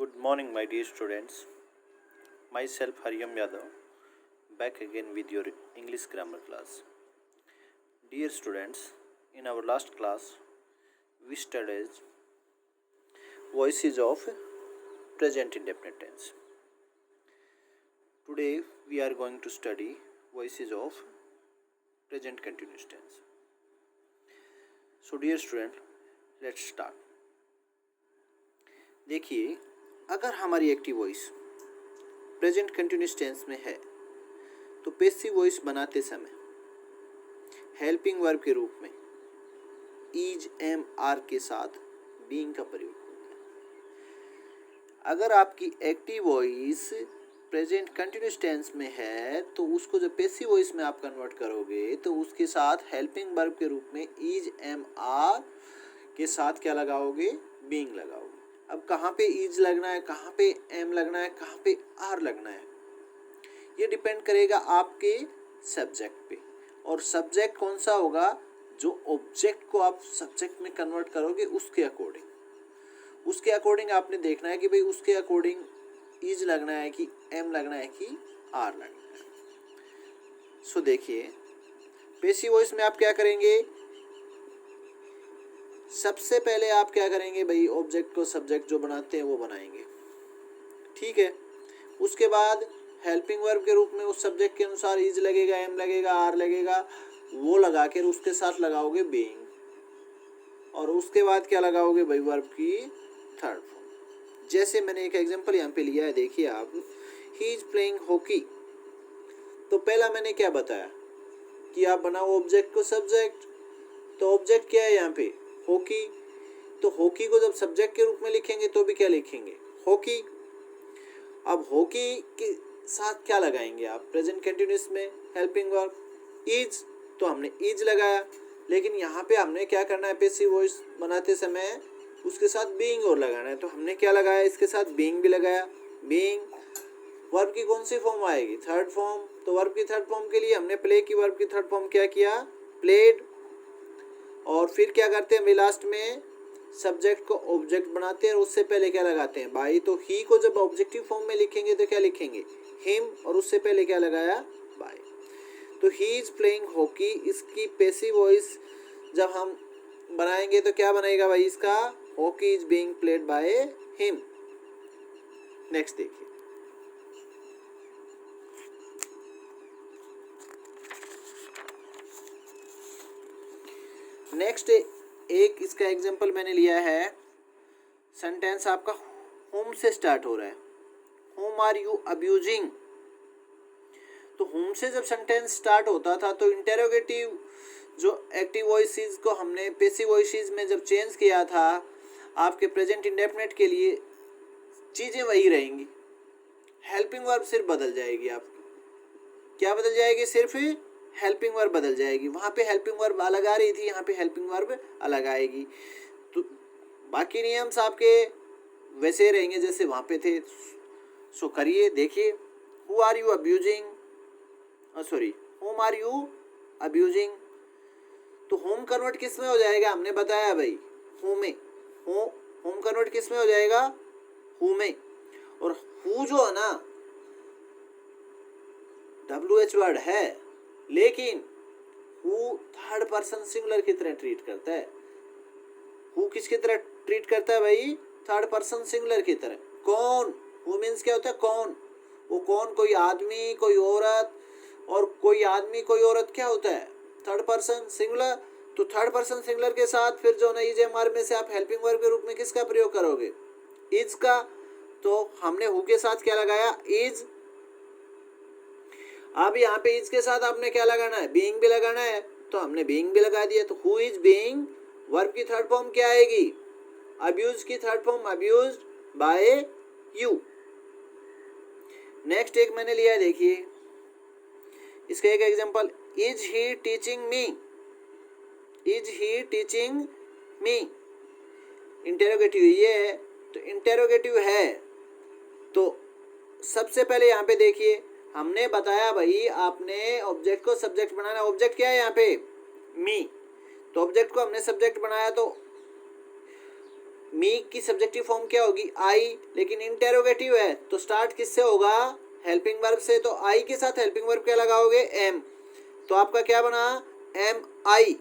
Good morning, my dear students. Myself Haryam Yadav, back again with your English grammar class. Dear students, in our last class, we studied voices of present indefinite tense. Today, we are going to study voices of present continuous tense. So, dear student, let's start. देखिए, अगर हमारी active voice present continuous tense में है तो passive voice बनाते समय helping verb के रूप में इज एम आर के साथ बीइंग का प्रयोग होता है। अगर आपकी active voice present continuous tense में है तो उसको जब पैसिव वॉइस में आप कन्वर्ट करोगे तो उसके साथ हेल्पिंग वर्ब के रूप में इज एम आर के साथ क्या लगाओगे? बीइंग लगाओगे। अब कहाँ पे इज लगना है, कहाँ पे एम लगना है, कहाँ पे आर लगना है, ये डिपेंड करेगा आपके सब्जेक्ट पे। और सब्जेक्ट कौन सा होगा? जो ऑब्जेक्ट को आप सब्जेक्ट में कन्वर्ट करोगे उसके अकॉर्डिंग आपने देखना है कि भाई उसके अकॉर्डिंग इज लगना है कि एम लगना है कि आर लगना है। सो देखिए, पैसिव वॉइस में आप क्या करेंगे? सबसे पहले आप क्या करेंगे भाई? ऑब्जेक्ट को सब्जेक्ट जो बनाते हैं वो बनाएंगे, ठीक है। उसके बाद हेल्पिंग वर्ब के रूप में उस सब्जेक्ट के अनुसार इज लगेगा, एम लगेगा, आर लगेगा, वो लगा के उसके साथ लगाओगे बीइंग। और उसके बाद क्या लगाओगे भाई? वर्ब की थर्ड फॉर्म। जैसे मैंने एक एग्जांपल यहाँ पे लिया है, देखिए आप, ही इज प्लेइंग हॉकी। तो पहला मैंने क्या बताया कि आप बनाओ ऑब्जेक्ट को सब्जेक्ट। तो ऑब्जेक्ट क्या है यहाँ पे? हॉकी। तो हॉकी को जब सब्जेक्ट के रूप में लिखेंगे तो भी क्या लिखेंगे? हॉकी। अब हॉकी के साथ क्या लगाएंगे आप? प्रेजेंट कंटिन्यूस में हेल्पिंग वर्ब इज, तो हमने इज लगाया। लेकिन यहाँ पे हमने क्या करना है? पैसिव वॉइस बनाते समय उसके साथ बीइंग और लगाना है। तो हमने क्या लगाया? इसके साथ बीइंग भी लगाया। बीइंग वर्ब की कौन सी फॉर्म आएगी? Third form. तो वर्ब की थर्ड फॉर्म के लिए हमने प्ले की वर्ब की थर्ड फॉर्म क्या किया? प्लेड। और फिर क्या करते हैं? लास्ट में सब्जेक्ट को ऑब्जेक्ट बनाते हैं और उससे पहले क्या लगाते हैं? बाई। तो ही को जब ऑब्जेक्टिव फॉर्म में लिखेंगे तो क्या लिखेंगे? हिम। और उससे पहले क्या लगाया? बाय। तो ही इज प्लेइंग हॉकी, इसकी पैसिव वॉइस जब हम बनाएंगे तो क्या बनेगा भाई इसका? Hockey is being played by him. Next देखिए, नेक्स्ट एक इसका एग्जांपल मैंने लिया है। सेंटेंस आपका होम से स्टार्ट हो रहा है। Whom are you abusing. तो होम से जब सेंटेंस स्टार्ट होता था तो इंटेरोगेटिव जो एक्टिव वॉइसेस को हमने पैसिव वॉइसेस में जब चेंज किया था आपके प्रेजेंट इंडेफिनिट के लिए, चीज़ें वही रहेंगी। हेल्पिंग वर्ब सिर्फ बदल जाएगी। आपकी क्या बदल जाएगी? सिर्फ हेल्पिंग वर्ब बदल जाएगी। वहाँ पे हेल्पिंग वर्ब अलग आ रही थी, यहाँ पे हेल्पिंग वर्ब अलग आएगी। तो बाकी नियम्स आपके वैसे रहेंगे जैसे वहाँ पे थे। सो करिए, देखिए, who are you abusing, sorry, whom are you abusing. तो होम कन्वर्ट किस में हो जाएगा? हमने बताया भाई हु में। होम कन्वर्ट किस में हो जाएगा? हु में। और हु जो है ना WH वर्ड है, लेकिन हु थर्ड पर्सन सिंगुलर की तरह ट्रीट करता है। हु किसकी तरह ट्रीट करता है भाई? थर्ड पर्सन सिंगुलर की तरह। कौन? हु मीन्स क्या होता है? कौन। वो कौन? कोई आदमी, कोई औरत। और कोई आदमी कोई औरत क्या होता है? Third person singular. तो थर्ड पर्सन सिंगुलर के साथ फिर जो इज एम आर में से आप हेल्पिंग वर्ब के रूप में किसका प्रयोग करोगे? इज का। तो हमने हु के साथ क्या लगाया? इज। अब यहाँ पे इज के साथ आपने क्या लगाना है? बीइंग भी लगाना है। तो हमने बीइंग भी लगा दिया। तो हु इज बीइंग, वर्ब की थर्ड फॉर्म क्या आएगी? अब्यूज की third form abused by you. Next एक मैंने लिया है, देखिए इसका एक example, is he teaching me. Is he teaching me interrogative ये है। तो इंटेरोगेटिव है तो सबसे पहले यहाँ पे देखिए हमने बताया भाई आपने ऑब्जेक्ट को सब्जेक्ट बनाना। ऑब्जेक्ट क्या है यहाँ पे? मी। तो ऑब्जेक्ट को हमने सब्जेक्ट बनाया तो मी की सब्जेक्टिव फॉर्म क्या होगी आई, लेकिन इंटेरोगेटिव है तो स्टार्ट किससे होगा हेल्पिंग वर्ब से, तो आई के साथ हेल्पिंग वर्ब क्या लगाओगे एम, तो आपका क्या बना एम आई।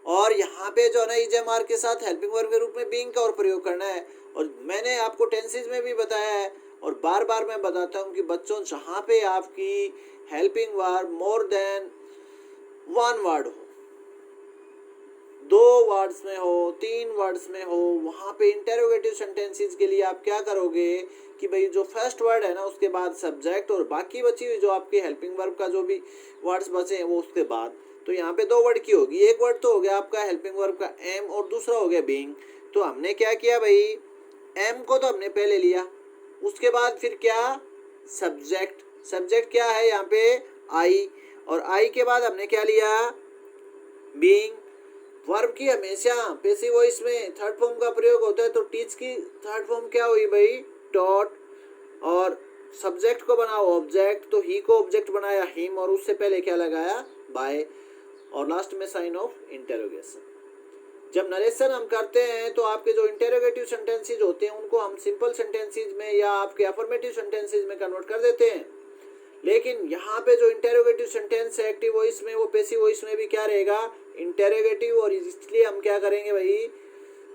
और यहाँ पे जो है ना इजेमार के साथ हेल्पिंग वर्ब के रूप में बीइंग का और प्रयोग करना है। और मैंने आपको टेंसेज में भी बताया है और बार बार मैं बताता हूँ कि बच्चों जहाँ पे आपकी helping verb more than one word हो, 2 वर्ड्स में हो, 3 वर्ड्स में हो, वहाँ पे इंटेरोगेटिव सेंटेंसेस के लिए आप क्या करोगे कि भाई जो फर्स्ट वर्ड है ना उसके बाद सब्जेक्ट और बाकी बची हुई जो आपकी हेल्पिंग वर्ब का जो भी वर्ड्स बचे हैं वो उसके बाद। तो यहाँ पे 2 वर्ड की होगी, एक वर्ड तो हो गया आपका हेल्पिंग वर्ब का एम और दूसरा हो गया बीइंग। तो हमने क्या किया भाई एम को तो हमने पहले लिया, उसके बाद फिर क्या सब्जेक्ट, सब्जेक्ट क्या है यहाँ पे आई, और आई के बाद हमने क्या लिया बीइंग। वर्ब की हमेशा पैसिव वॉइस में थर्ड फॉर्म का प्रयोग होता है, तो टीच की थर्ड फॉर्म क्या हुई भाई टॉट, और सब्जेक्ट को बनाओ ऑब्जेक्ट, तो ही को ऑब्जेक्ट बनाया हिम और उससे पहले क्या लगाया बाय, और लास्ट में साइन ऑफ इंटेरोगेशन। जब नरेशन हम करते हैं तो आपके जो इंटेरोगेटिव सेंटेंसेस होते हैं उनको हम सिंपल सेंटेंसेस में या आपके अफर्मेटिव सेंटेंसेस में कन्वर्ट कर देते हैं, लेकिन यहाँ पे जो इंटेरोगेटिव सेंटेंस है एक्टिव वॉइस में वो पैसिव वॉइस में भी क्या रहेगा इंटेरोगेटिव, और इसलिए हम क्या करेंगे भाई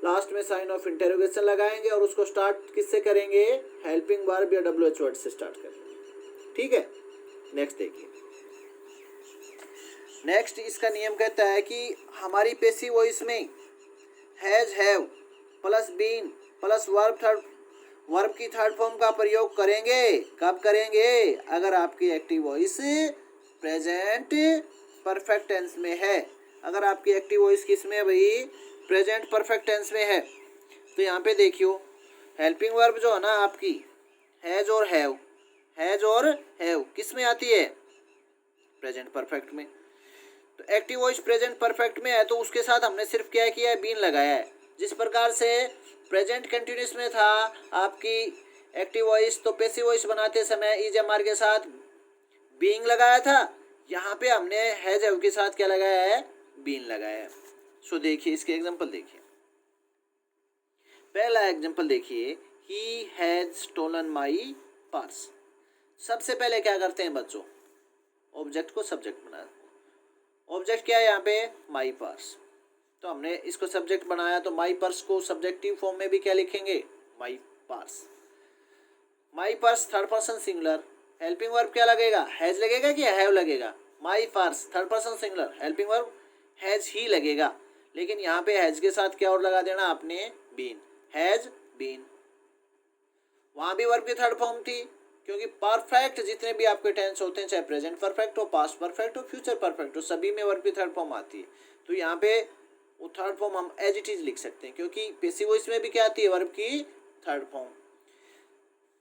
लास्ट में साइन ऑफ इंटेरोगेशन लगाएंगे और उसको स्टार्ट किससे करेंगे हेल्पिंग वर्ब या WH वर्ड से स्टार्ट करेंगे। ठीक है, नेक्स्ट देखिए। नेक्स्ट इसका नियम कहता है कि हमारी पैसिव वॉइस में has have plus been plus verb की थर्ड फॉर्म का प्रयोग करेंगे। कब करेंगे अगर आपकी active voice present perfect tense में है। अगर आपकी एक्टिव वॉइस किस में है भाई प्रेजेंट परफेक्ट टेंस में है। तो यहाँ पे देखियो हेल्पिंग वर्ब जो है ना आपकी हैज और हैव किस में आती है प्रेजेंट परफेक्ट में। तो एक्टिव वॉइस प्रेजेंट परफेक्ट में है तो उसके साथ हमने सिर्फ क्या किया है बीन लगाया है। जिस प्रकार से प्रेजेंट कंटिन्यूस में था आपकी एक्टिव वॉइस तो पैसिव वॉइस बनाते समय ईजेमार के साथ बीइंग लगाया था, यहाँ पे हमने हैज हैव के साथ क्या लगाया है बीन लगाया है। सो देखिए इसके एग्जांपल देखिए। पहला एग्जांपल देखिए he has stolen my purse. सबसे पहले क्या करते हैं बच्चों ऑब्जेक्ट को सब्जेक्ट बनाया। ऑब्जेक्ट क्या है यहाँ पे माई पर्स, तो हमने इसको सब्जेक्ट बनाया तो माई पर्स को सब्जेक्टिव फॉर्म में भी क्या लिखेंगे माई पर्स। माई purse third person singular helping verb क्या लगेगा हैज लगेगा कि हैव लगेगा। माई purse third person singular helping verb has he लगेगा, लेकिन यहाँ पे हैज के साथ क्या और लगा देना आपने बीन, हैज बीन। वहां भी वर्ब की थर्ड फॉर्म थी क्योंकि परफेक्ट जितने भी आपके टेंस होते हैं चाहे प्रेजेंट परफेक्ट हो पास्ट परफेक्ट हो फ्यूचर परफेक्ट हो सभी में वर्ब की थर्ड फॉर्म आती है। तो यहाँ पे वो थर्ड फॉर्म हम एज इट इज लिख सकते हैं क्योंकि पैसिव वॉइस में भी क्या आती है वर्ब की थर्ड फॉर्म।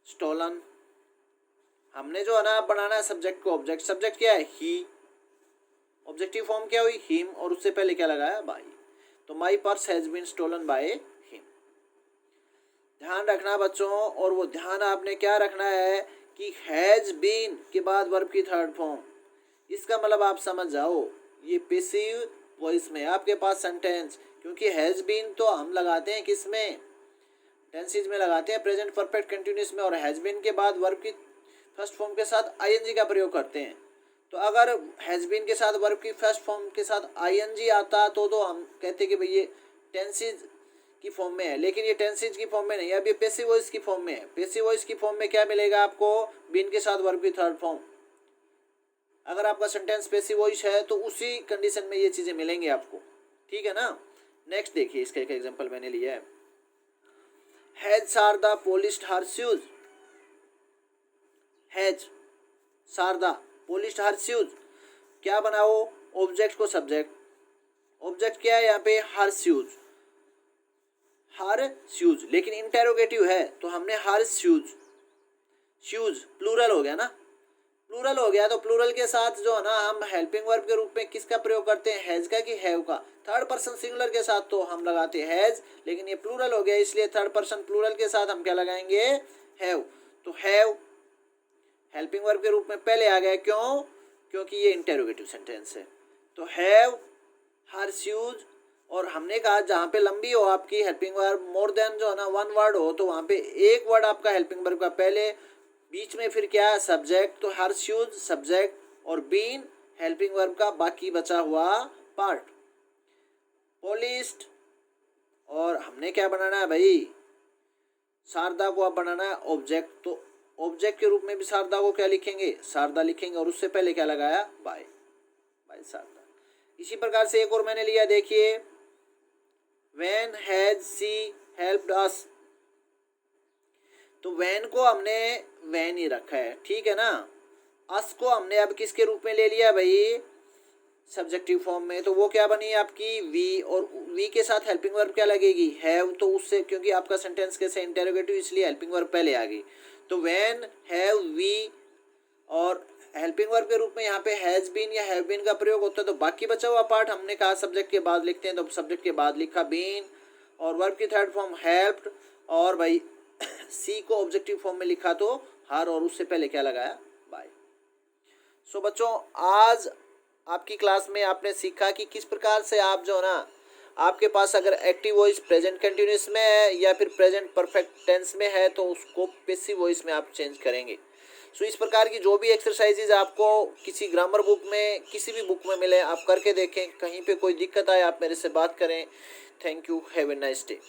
स्टोलन हमने जो है ना बनाना है सब्जेक्ट को ऑब्जेक्ट, सब्जेक्ट क्या है ही, ऑब्जेक्टिव फॉर्म क्या हुई हिम और उससे पहले क्या लगाया बाय। तो my purse has been stolen by him. ध्यान रखना बच्चों, और वो ध्यान आपने क्या रखना है कि हैज बीन के बाद वर्ब की थर्ड फॉर्म। इसका मतलब आप समझ जाओ ये पैसिव वॉइस में आपके पास सेंटेंस, क्योंकि हैज बीन तो हम लगाते हैं किस में टेंसेज में लगाते हैं प्रेजेंट परफेक्ट कंटिन्यूअस में, और हैज बीन के बाद वर्ब की फर्स्ट फॉर्म के साथ आईएनजी का प्रयोग करते हैं। तो अगर हैज बीन के साथ वर्ब की फर्स्ट फॉर्म के साथ आईएनजी आता तो हम कहते कि भाई ये टेंसेज की फॉर्म में है, लेकिन ये टेंसेज की फॉर्म में नहीं है, अब ये पैसिव वॉइस की फॉर्म में है। पैसिव वॉइस की फॉर्म में क्या मिलेगा आपको बीन के साथ वर्ब की थर्ड फॉर्म। अगर आपका सेंटेंस पैसिव वॉइस है तो उसी कंडीशन में ये चीजें मिलेंगी आपको, ठीक है ना। नेक्स्ट देखिए इसका एक एग्जांपल मैंने लिया है। Has Sharda polished her shoes. Has Sharda polished her shoes, क्या बनाओ ऑब्जेक्ट को सब्जेक्ट, ऑब्जेक्ट क्या है यहाँ पे हर शूज, हर शूज, लेकिन इंटेरोगेटिव है तो हमने हर शूज, शूज प्लूरल हो गया ना, प्लूरल हो गया तो प्लूरल के साथ जो है ना हम हेल्पिंग वर्ब के रूप में किसका प्रयोग करते हैं हैज का कि हैव का। थर्ड पर्सन सिंगुलर के साथ तो हम लगाते हैं हैज, लेकिन ये प्लूरल हो गया इसलिए थर्ड पर्सन प्लूरल के साथ हम क्या लगाएंगे हैव। तो हैव हेल्पिंग वर्ब के रूप में पहले आ गया, क्यों क्योंकि ये इंटेरोगेटिव सेंटेंस है। तो हैव हर शूज और हमने कहा जहाँ पे लंबी हो आपकी हेल्पिंग वर्ब मोर देन जो है ना 1 वर्ड हो, तो वहाँ पे एक वर्ड आपका हेल्पिंग वर्ब का पहले, बीच में फिर क्या है सब्जेक्ट, तो हर शूज सब्जेक्ट और बीन हेल्पिंग वर्ब का बाकी बचा हुआ पार्ट। पॉलिश्ड, और हमने क्या बनाना है भाई, शारदा को आप बनाना है ऑब्जेक्ट, तो ऑब्जेक्ट के रूप में भी शारदा को क्या लिखेंगे, शारदा लिखेंगे, और उससे पहले क्या लगाया, बाय, बाय शारदा। इसी प्रकार से एक और मैंने लिया, देखिए when has she helped us, तो व्हेन को हमने व्हेन ही रखा है, ठीक है ना। अस को हमने अब किसके रूप में ले लिया भाई, सब्जेक्टिव फॉर्म में, तो वो क्या बनी आपकी वी, और वी के साथ हेल्पिंग वर्ब क्या लगेगी, हैव, तो उससे क्योंकि आपका सेंटेंस कैसे इंटेरोगेटिव, इसलिए हेल्पिंग वर्ब पहले आ गई, तो व्हेन हैव वी, और हेल्पिंग वर्ब के रूप में यहाँ पे हैज बीन या हैव बीन का प्रयोग होता है। तो बाकी बचा हुआ पार्ट हमने कहा सब्जेक्ट के बाद लिखते हैं, तो सब्जेक्ट के बाद लिखा बीन, और वर्ब की थर्ड फॉर्म हेल्प्ड, और भाई सी को ऑब्जेक्टिव फॉर्म में लिखा तो हर, और उससे पहले क्या लगाया, बाय। सो बच्चों, आज आपकी क्लास में आपने सीखा कि किस प्रकार से आप जो है ना, आपके पास अगर एक्टिव वॉइस प्रेजेंट कंटिन्यूस में है या फिर प्रेजेंट परफेक्ट टेंस में है, तो उसको पैसिव वॉइस में आप चेंज करेंगे। सो इस प्रकार की जो भी एक्सरसाइजेज आपको किसी ग्रामर बुक में, किसी भी बुक में मिले, आप करके देखें। कहीं पे कोई दिक्कत आए आप मेरे से बात करें। Thank you, have a nice day.